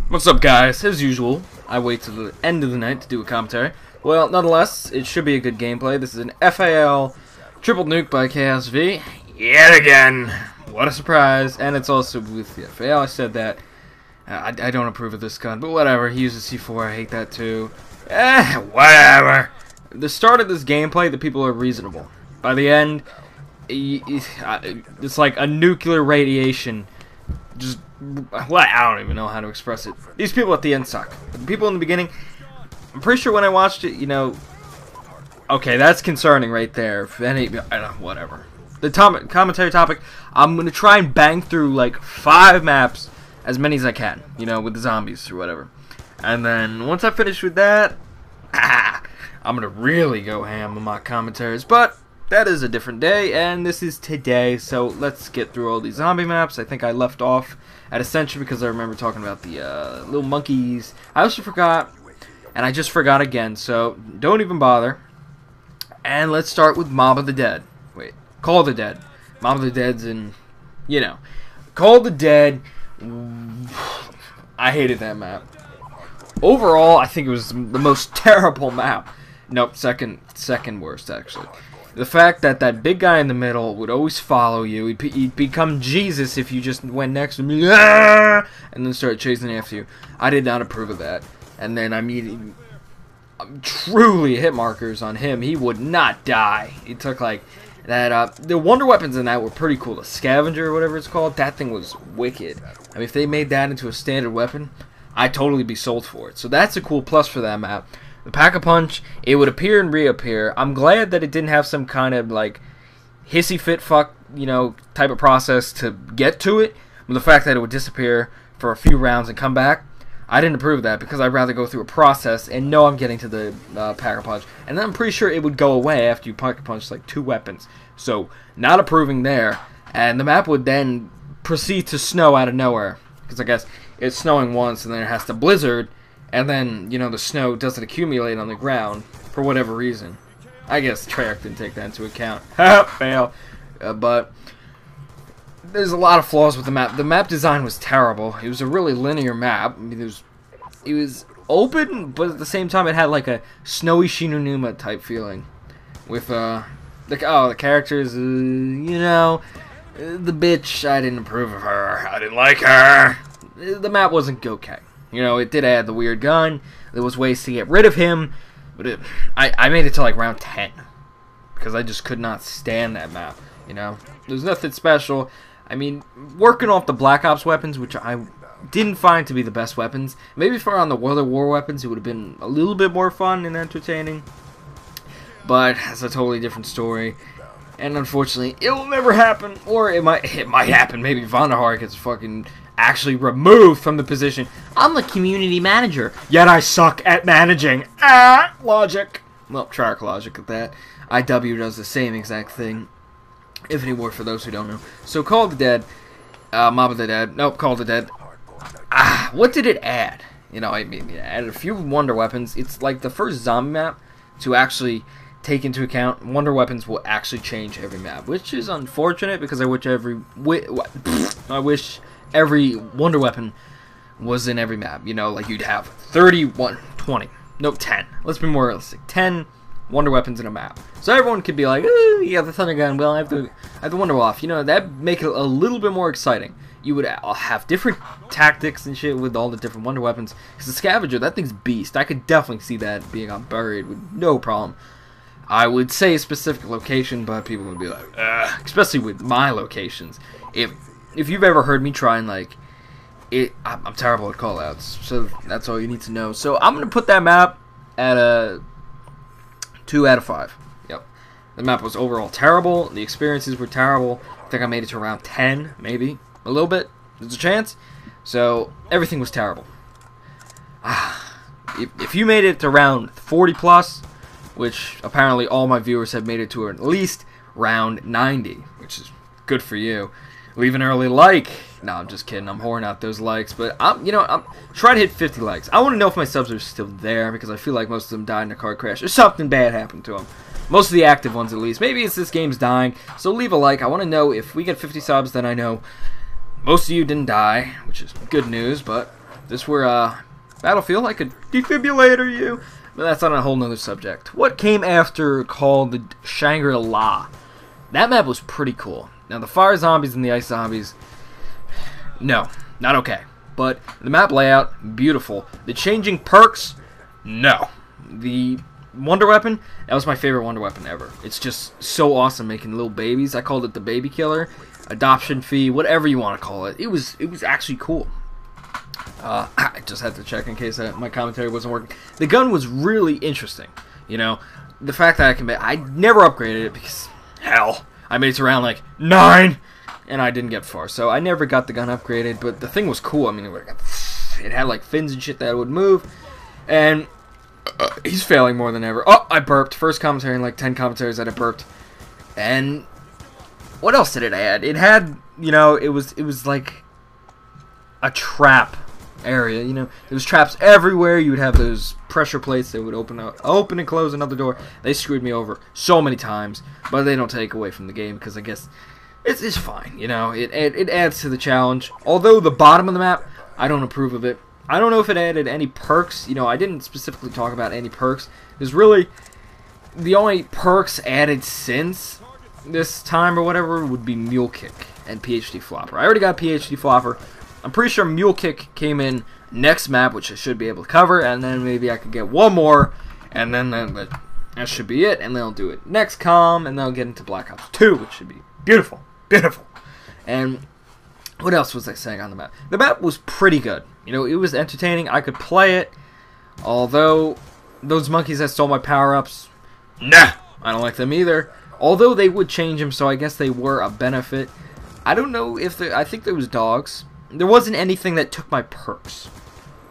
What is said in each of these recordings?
What's up, guys? As usual, I wait till the end of the night to do a commentary. Well, nonetheless, it should be a good gameplay. This is an FAL triple nuke by KSV. Yet again! What a surprise! And it's also with the FAL. I said that. I don't approve of this gun, but whatever. He uses C4. I hate that too. Whatever. The start of this gameplay, the people are reasonable. By the end, it's like a nuclear radiation. Just, well, I don't even know how to express it. These people at the end suck. But the people in the beginning, I'm pretty sure when I watched it, you know, okay, that's concerning right there. If any, whatever. The commentary topic, I'm going to try and bang through like 5 maps, as many as I can, you know, with the zombies or whatever. And then once I finish with that, I'm going to really go ham on my commentaries. But that is a different day, and this is today, so let's get through all these zombie maps. I think I left off at Ascension because I remember talking about the little monkeys. I also forgot, and I just forgot again, so don't even bother. And let's start with Mob of the Dead. Wait, Call of the Dead. Mob of the Dead's in, you know. Call of the Dead, I hated that map. Overall, I think it was the most terrible map. Nope, second worst, actually. The fact that that big guy in the middle would always follow you, he'd become Jesus if you just went next to him, and then started chasing after you. I did not approve of that. And then I mean, truly hit markers on him. He would not die. He took like that. The wonder weapons in that were pretty cool. The scavenger or whatever it's called, that thing was wicked. I mean, if they made that into a standard weapon, I'd totally be sold for it. So that's a cool plus for that map. The Pack-a-Punch, it would appear and reappear. I'm glad that it didn't have some kind of, like, hissy fit fuck, you know, type of process to get to it. But the fact that it would disappear for a few rounds and come back, I didn't approve of that because I'd rather go through a process and know I'm getting to the Pack-a-Punch. And then I'm pretty sure it would go away after you Pack-a-Punch, like, 2 weapons. So, not approving there. And the map would then proceed to snow out of nowhere. Because I guess it's snowing once and then it has to blizzard. And then, you know, the snow doesn't accumulate on the ground for whatever reason. I guess Treyarch didn't take that into account. Fail. But there's a lot of flaws with the map. The map design was terrible. It was a really linear map. I mean, it was open, but at the same time it had like a snowy Shinonuma type feeling. With, the characters, you know, the bitch, I didn't approve of her. I didn't like her. The map wasn't okay. You know, it did add the weird gun. There was ways to get rid of him. But I made it to like round 10. Because I just could not stand that map. You know? There's nothing special. I mean, working off the Black Ops weapons, which I didn't find to be the best weapons. Maybe for on the World of War weapons, it would have been a little bit more fun and entertaining. But that's a totally different story. And unfortunately, it will never happen. Or it might happen. Maybe Vonderhaar gets fucking actually removed from the position. I'm the community manager, yet I suck at managing. Logic. Well, Treyarch logic at that. IW does the same exact thing. Infinity War for those who don't know. So Call of the Dead, Mob of the Dead. Nope, Call of the Dead. What did it add? You know, I mean, it added a few wonder weapons. It's like the first zombie map to actually take into account wonder weapons will actually change every map, which is unfortunate because I wish every wonder weapon was in every map. You know, like you'd have 31, 20, no, 10. Let's be more realistic. 10 wonder weapons in a map. So everyone could be like, ooh, yeah, the thunder gun, well, I have the wonder off. You know, that'd make it a little bit more exciting. You would have different tactics and shit with all the different wonder weapons. Because the scavenger, that thing's beast. I could definitely see that being on buried with no problem. I would say a specific location, but people would be like, ugh, especially with my locations. If you've ever heard me try and like it, I'm terrible at callouts, so that's all you need to know. So I'm gonna put that map at a 2 out of 5. Yep, the map was overall terrible. The experiences were terrible. I think I made it to around 10, maybe a little bit. There's a chance. So everything was terrible. If you made it to around 40 plus, which apparently all my viewers have made it to at least round 90, which is good for you. Leave an early like. No, I'm just kidding. I'm whoring out those likes. But, I'm trying to hit 50 likes. I want to know if my subs are still there because I feel like most of them died in a car crash or something bad happened to them. Most of the active ones, at least. Maybe it's this game's dying. So leave a like. I want to know if we get 50 subs, then I know most of you didn't die, which is good news. But This where Battlefield like a defibrillator you. But that's on a whole nother subject. What came after, called the Shangri-La. That map was pretty cool. Now the fire zombies and the ice zombies, no, not okay. But the map layout, beautiful. The changing perks, no. The wonder weapon, that was my favorite wonder weapon ever. It's just so awesome making little babies. I called it the baby killer, adoption fee, whatever you want to call it. It was actually cool. I just had to check in case my commentary wasn't working. The gun was really interesting. You know, the fact that I never upgraded it because, hell, I made it to round like 9, and I didn't get far. So I never got the gun upgraded, but the thing was cool. I mean, it had like fins and shit that would move, and he's failing more than ever. Oh, I burped. First commentary in like 10 commentaries that I burped. And what else did it add? It had, you know, it was like a trap area, you know. There was traps everywhere. You would have those pressure plates that would open and close another door. They screwed me over so many times, but they don't take away from the game because I guess it's fine, you know. It adds to the challenge. Although the bottom of the map, I don't approve of it. I don't know if it added any perks. You know, I didn't specifically talk about any perks. Because really, the only perks added since this time or whatever would be Mule Kick and PhD Flopper. I already got PhD Flopper. I'm pretty sure Mule Kick came in next map, which I should be able to cover, and then maybe I could get one more, and then that should be it, and they'll do it next com, and they'll get into Black Ops 2, which should be beautiful, beautiful. And what else was I saying on the map? The map was pretty good. You know, it was entertaining. I could play it, although those monkeys that stole my power-ups, nah, I don't like them either. Although they would change them, so I guess they were a benefit. I don't know if I think there was dogs. There wasn't anything that took my perks.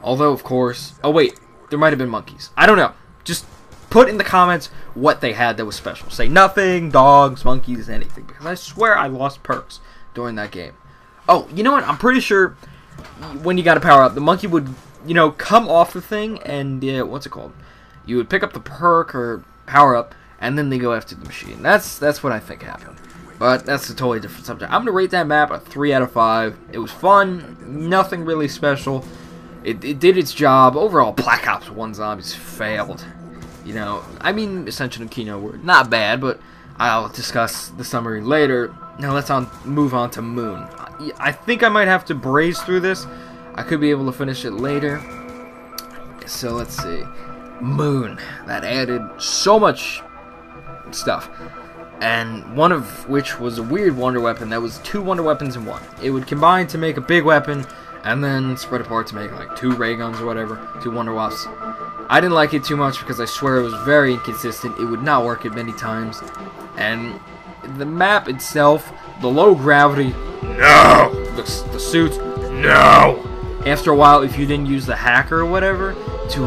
Although, of course... Oh, wait. There might have been monkeys. I don't know. Just put in the comments what they had that was special. Say nothing, dogs, monkeys, anything. Because I swear I lost perks during that game. Oh, you know what? I'm pretty sure when you got a power-up, the monkey would, you know, come off the thing and... what's it called? You would pick up the perk or power-up, and then they go after the machine. That's what I think happened. But that's a totally different subject. I'm going to rate that map a 3 out of 5. It was fun. Nothing really special. It did its job. Overall, Black Ops 1 Zombies failed. You know, I mean, Ascension and Kino were not bad, but I'll discuss the summary later. Now let's move on to Moon. I think I might have to braze through this. I could be able to finish it later. So let's see. Moon. That added so much stuff. And one of which was a weird wonder weapon that was 2 wonder weapons in one. It would combine to make a big weapon, and then spread apart to make like 2 ray guns or whatever, 2 wonder wasps. I didn't like it too much because I swear it was very inconsistent. It would not work at many times. And the map itself, the low gravity, no! The suits, no! After a while, if you didn't use the hacker or whatever to,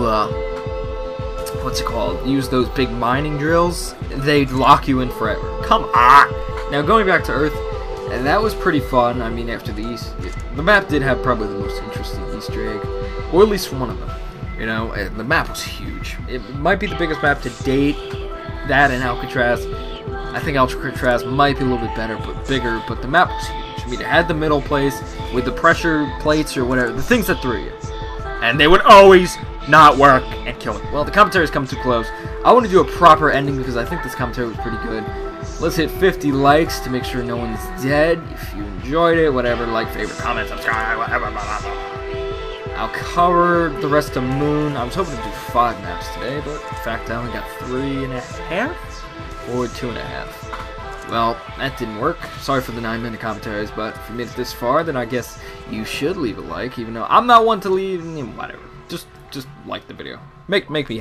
what's it called? Use those big mining drills, they'd lock you in forever. Come on! Now going back to Earth, and that was pretty fun. I mean, after the map did have probably the most interesting Easter egg, or at least one of them. You know, the map was huge. It might be the biggest map to date. That and Alcatraz. I think Alcatraz might be a little bit better, but bigger. But the map was huge. I mean, it had the middle place with the pressure plates or whatever, the things that threw you, and they would always not work and kill me. Well, the commentary's come too close. I want to do a proper ending because I think this commentary was pretty good. Let's hit 50 likes to make sure no one's dead. If you enjoyed it, whatever, like, favorite, comment, subscribe, whatever, blah, blah, blah. I'll cover the rest of Moon. I was hoping to do 5 maps today, but in fact I only got 3.5 or 2.5. Well, that didn't work. Sorry for the 9-minute commentaries, but if you made it this far, then I guess you should leave a like, even though I'm not one to leave, whatever. Just like the video. Make me happy.